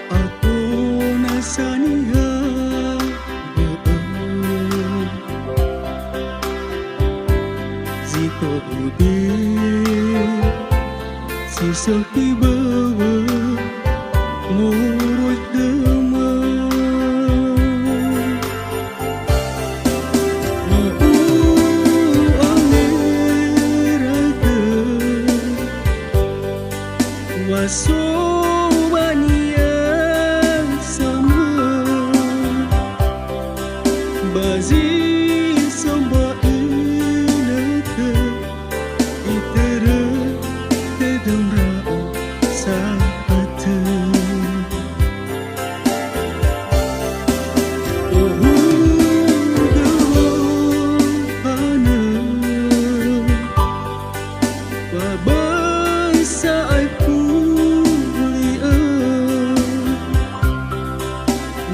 Aku nasaniha Jika budi si sakhi bawa ngurut dema Wasobania sama Bazi samba inata Itara tedamrao saata Ohu gawa hana Wabay sa aku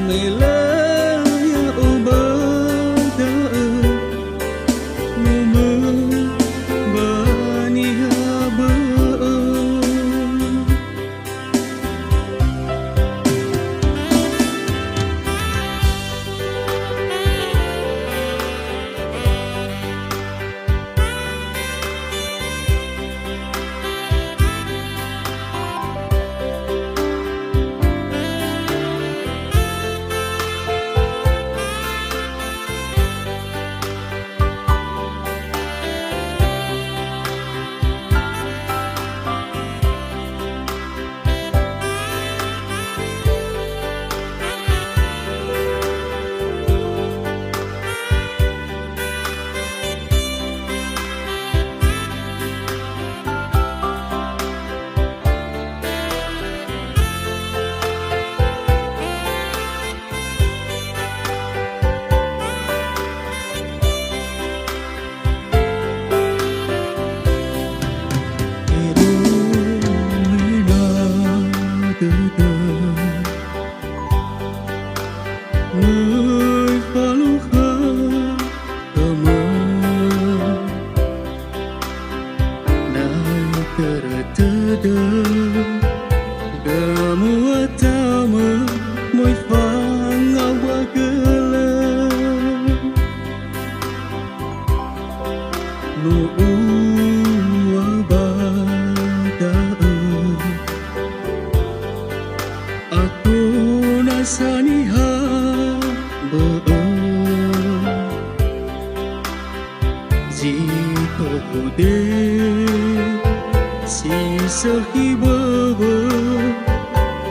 Nilaya ubada Numa bani haba Người palu kama Nai tertada Damu atama Moi fang awagala No uwabada Aku nasaniha Jika kude si sakhi bawa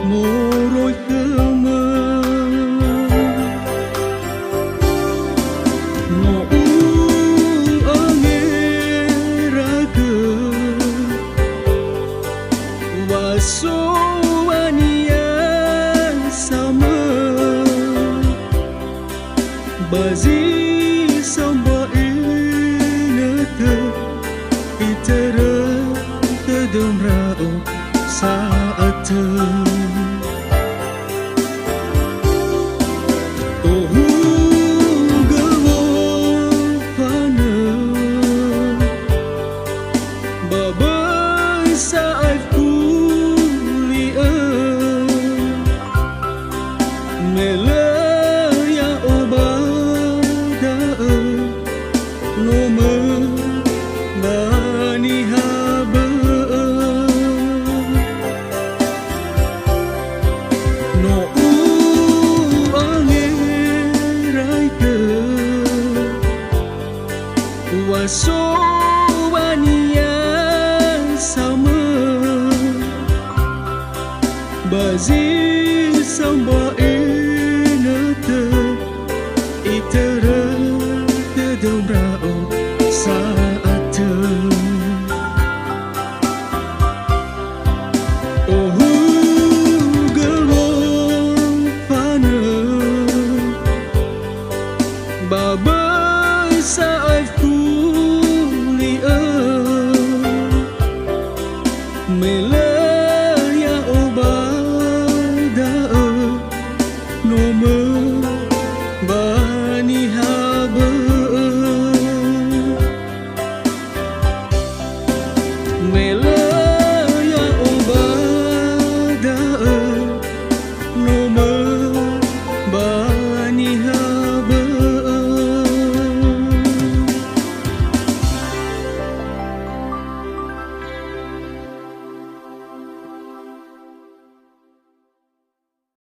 moroi kama No angeraga Wasobania sama Bazi samba inata Itara tedamrao saata Ohu gawa hana Babay saat kuliah Melaya ubada Noma bani haba No angeraika Wasobania sama Bazi samba inata Itara tedamrao saata Ohu